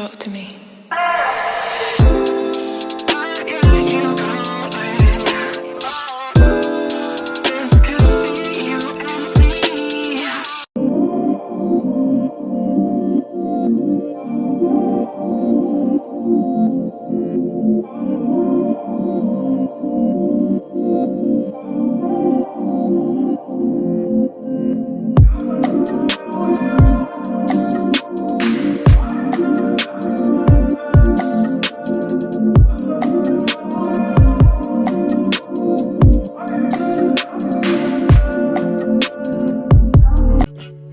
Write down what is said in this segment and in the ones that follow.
Talk to me.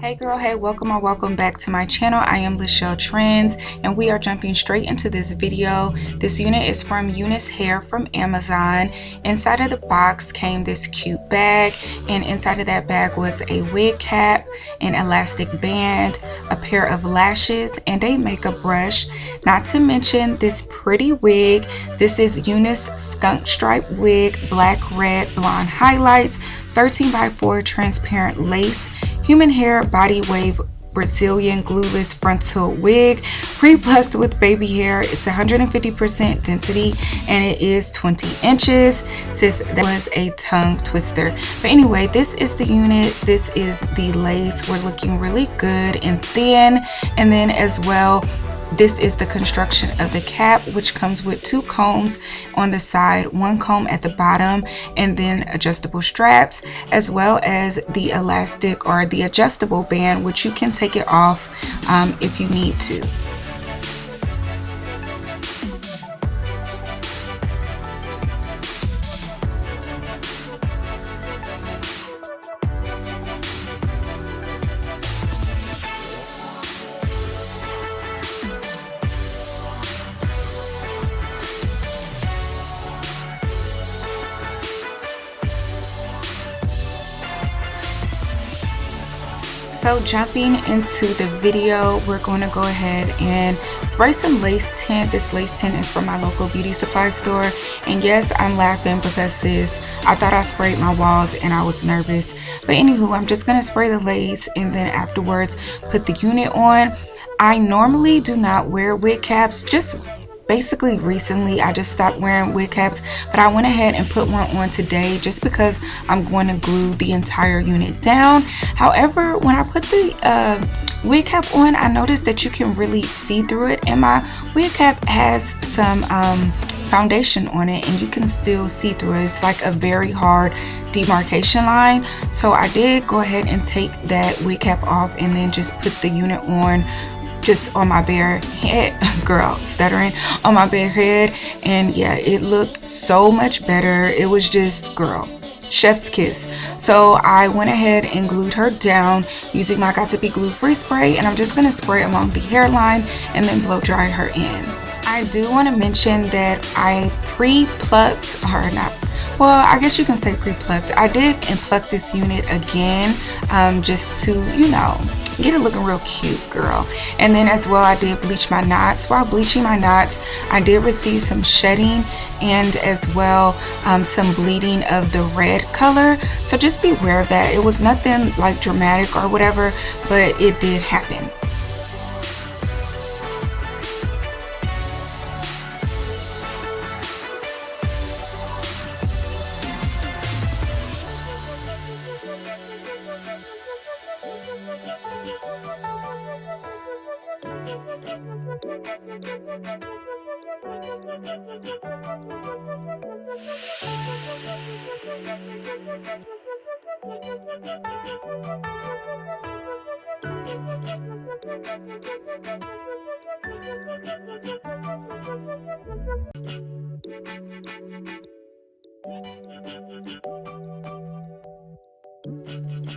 Hey girl, hey, welcome or welcome back to my channel. I am lachelletrends and we are jumping straight into this video. This unit is from Unice hair from Amazon. Inside of the box came this cute bag, and inside of that bag was a wig cap, an elastic band, a pair of lashes, and a makeup brush. Not to mention this pretty wig. This is Unice skunk stripe wig, black, red, blonde highlights, 13x4 transparent lace, human hair body wave Brazilian glueless frontal wig, pre-plucked with baby hair. It's 150% density and it is 20 inches. Sis, that was a tongue twister. But anyway, this is the unit. This is the lace. We're looking really good and thin. And then as well, this is the construction of the cap, which comes with 2 combs on the side, 1 comb at the bottom, and then adjustable straps, as well as the elastic or the adjustable band, which you can take it off if you need to. So jumping into the video, we're going to go ahead and spray some lace tint. This lace tint is from my local beauty supply store. And yes, I'm laughing because I thought I sprayed my walls and I was nervous. But anywho, I'm just going to spray the lace and then afterwards put the unit on. I normally do not wear wig caps. Just basically recently I just stopped wearing wig caps, but I went ahead and put one on today just because I'm going to glue the entire unit down. However, when I put the wig cap on, I noticed that you can really see through it, and my wig cap has some foundation on it and you can still see through it. It's like a very hard demarcation line. So I did go ahead and take that wig cap off and then just put the unit on just on my bare head, girl, stuttering, on my bare head. And yeah, it looked so much better. It was just, girl, chef's kiss. So I went ahead and glued her down using my Got to Be Glue Free spray, and I'm just going to spray along the hairline and then blow dry her in. I do want to mention that I pre-plucked, or not, well, I guess you can say pre-plucked. I did and pluck this unit again just to, you know, get it looking real cute, girl. And then as well, I did bleach my knots. While bleaching my knots, I did receive some shedding and as well some bleeding of the red color. So just be aware of that. It was nothing like dramatic or whatever, but it did happen.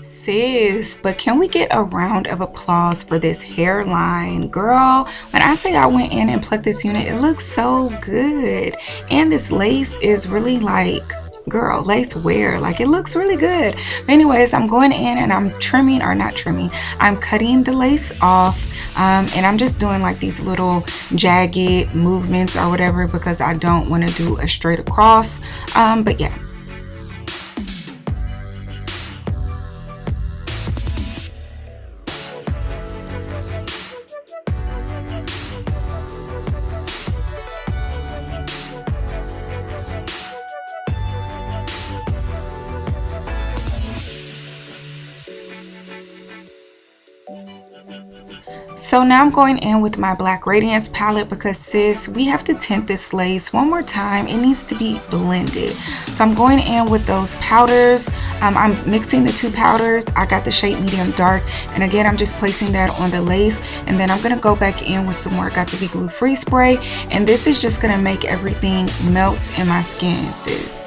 Sis, but can we get a round of applause for this hairline, girl? When I say I went in and plucked this unit, it looks so good. And this lace is really like, girl, lace wear, like it looks really good. But anyways, I'm going in and I'm trimming, or not trimming, I'm cutting the lace off. And I'm just doing like these little jagged movements or whatever because I don't want to do a straight across. But yeah. So now I'm going in with my Black Radiance palette because sis, we have to tint this lace one more time. It needs to be blended. So I'm going in with those powders. I'm mixing the two powders. I got the shade medium dark, and again I'm just placing that on the lace, and then I'm gonna go back in with some more Got to Be Glue Free spray, and this is just gonna make everything melt in my skin, sis.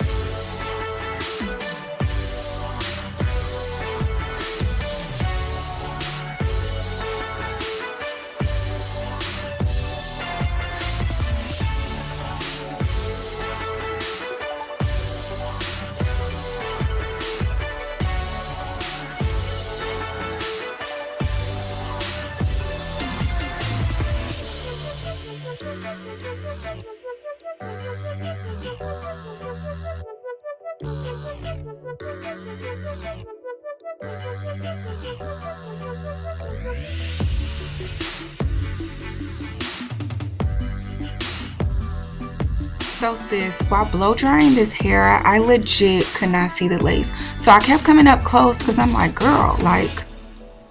So sis, while blow drying this hair, I legit could not see the lace. So I kept coming up close because I'm like, girl, like,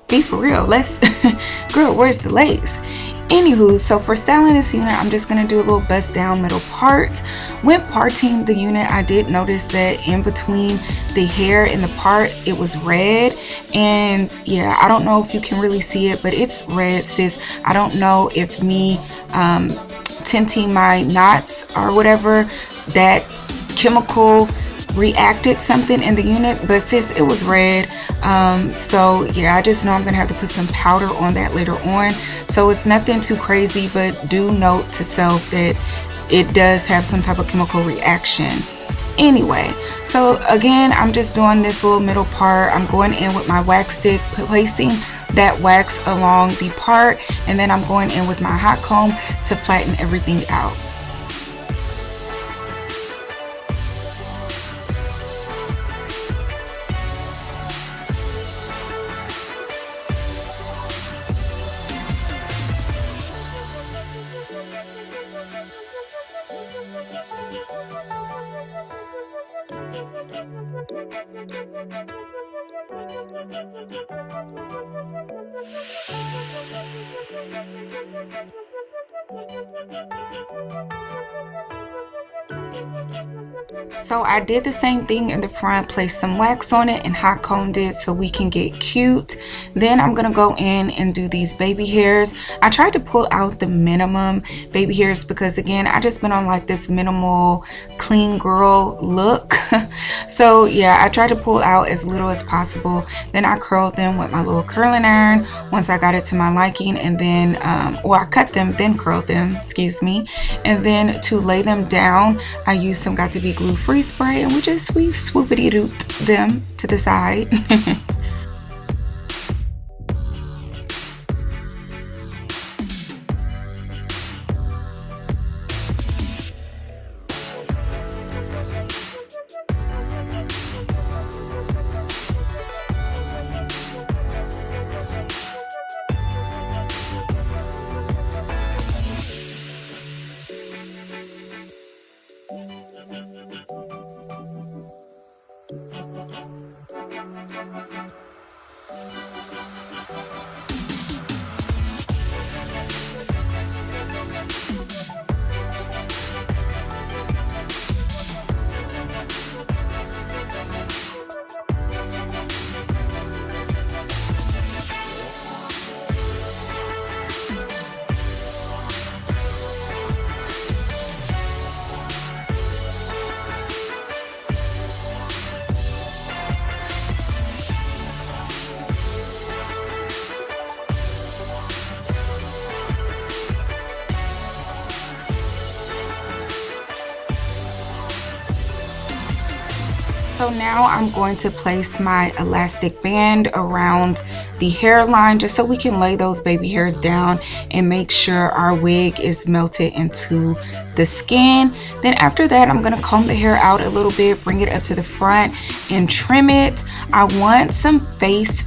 be for real. Let's, girl, where's the lace? Anywho, so for styling this unit, I'm just going to do a little bust down middle part. When parting the unit, I did notice that in between the hair and the part, it was red. And yeah, I don't know if you can really see it, but it's red, sis. I don't know if me tinting my knots or whatever, that chemical reacted something in the unit, but sis, it was red. So yeah, I just know I'm gonna have to put some powder on that later on. So it's nothing too crazy, but do note to self that it does have some type of chemical reaction. Anyway, so again, I'm just doing this little middle part. I'm going in with my wax stick, placing that wax along the part, and then I'm going in with my hot comb to flatten everything out. So I did the same thing in the front, placed some wax on it and hot combed it so we can get cute. Then I'm gonna go in and do these baby hairs. I tried to pull out the minimum baby hairs because again, I just been on like this minimal clean girl look. So yeah, I tried to pull out as little as possible. Then I curled them with my little curling iron once I got it to my liking, and then well, I cut them then curled them, excuse me. And then to lay them down, I used some Got to Be Glue Free spray, and we swoopity doot them to the side. So now I'm going to place my elastic band around the hairline just so we can lay those baby hairs down and make sure our wig is melted into the skin. Then after that, I'm going to comb the hair out a little bit, bring it up to the front and trim it. I want some face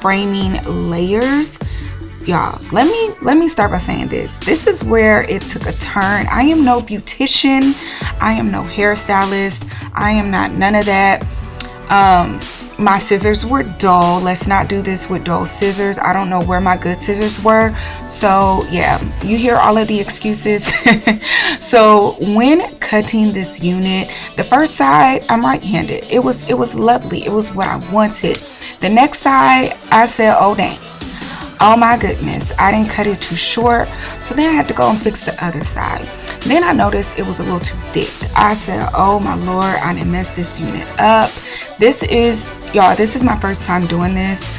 framing layers. Y'all, let me start by saying this is where it took a turn. I am no beautician, I am no hairstylist, I am not none of that. my scissors were dull. Let's not do this with dull scissors. I don't know where my good scissors were. So yeah, you hear all of the excuses. So when cutting this unit, the first side, I'm right-handed. It was lovely. It was what I wanted. The next side, I said, oh dang. Oh my goodness, I didn't cut it too short. So then I had to go and fix the other side. Then I noticed it was a little too thick. I said, oh my Lord, I didn't mess this unit up. This is, y'all, this is my first time doing this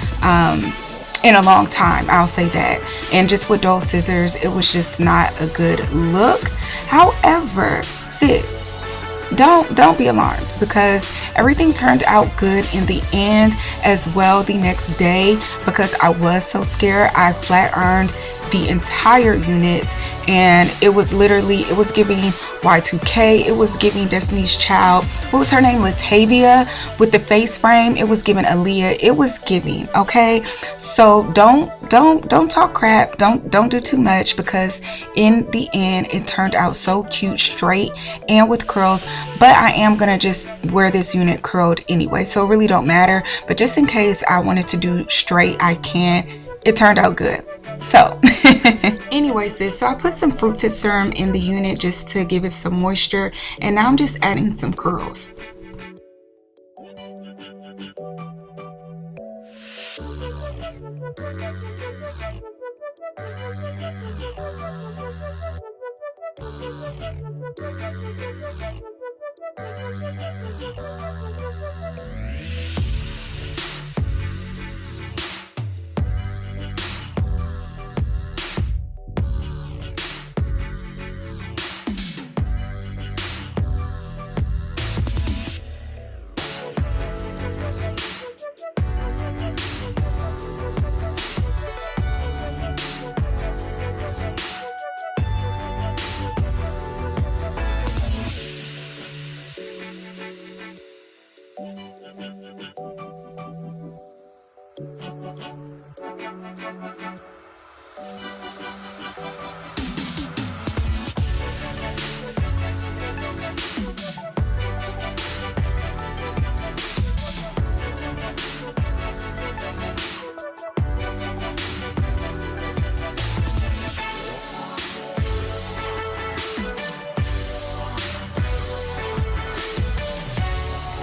in a long time, I'll say that. And just with dull scissors, it was just not a good look. However, sis, don't be alarmed, because everything turned out good in the end as well the next day. Because I was so scared, I flat ironed the entire unit, and it was literally, it was giving Y2K, it was giving Destiny's Child, what was her name, Latavia, with the face frame. It was giving Aaliyah. It was giving, okay? So don't talk crap, don't do too much, because in the end it turned out so cute, straight and with curls. But I am gonna just wear this unit curled anyway, so it really don't matter. But just in case I wanted to do straight, I can. It turned out good. So anyway, sis, so I put some fructis serum in the unit just to give it some moisture, and now I'm just adding some curls.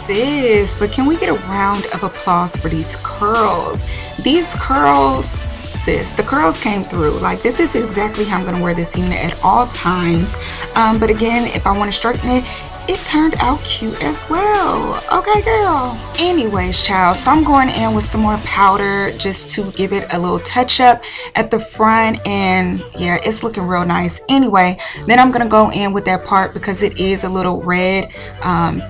Sis, but can we get a round of applause for these curls? These curls, sis, the curls came through. Like, this is exactly how I'm gonna wear this unit at all times. But again, if I want to straighten it, it turned out cute as well. Okay, girl. Anyways, child, so I'm going in with some more powder just to give it a little touch up at the front, and yeah, it's looking real nice. Anyway, then I'm gonna go in with that part because it is a little red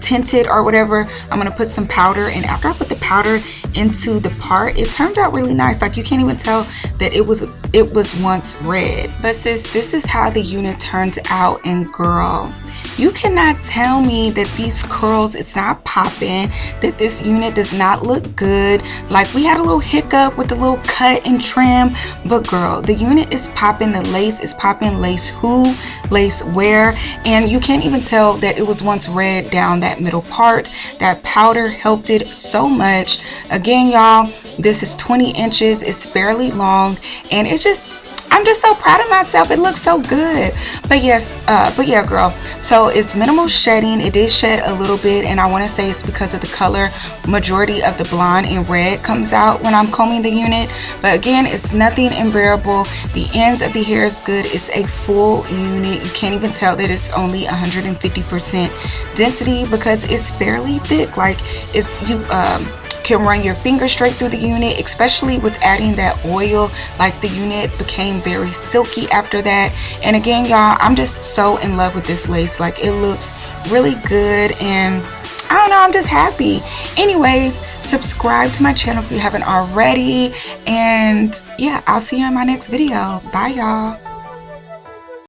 tinted or whatever. I'm gonna put some powder, and after I put the powder into the part, it turned out really nice. Like, you can't even tell that it was once red. But sis, this is how the unit turned out, and girl, you cannot tell me that these curls is not popping, that this unit does not look good. Like, we had a little hiccup with the little cut and trim, but girl, the unit is popping, the lace is popping, lace who, lace where, and you can't even tell that it was once red down that middle part. That powder helped it so much. Again, y'all, this is 20 inches, it's fairly long, and it's just, I'm just so proud of myself. It looks so good. But yes, but yeah, girl, so it's minimal shedding. It did shed a little bit, and I want to say it's because of the color. Majority of the blonde and red comes out when I'm combing the unit, but again, it's nothing unbearable. The ends of the hair is good. It's a full unit. You can't even tell that it's only 150% density because it's fairly thick. Like, it's, you can run your finger straight through the unit, especially with adding that oil. Like, the unit became very silky after that. And again, y'all, I'm just so in love with this lace. Like, it looks really good, and I don't know, I'm just happy. Anyways, subscribe to my channel if you haven't already, and yeah, I'll see you in my next video. Bye, y'all.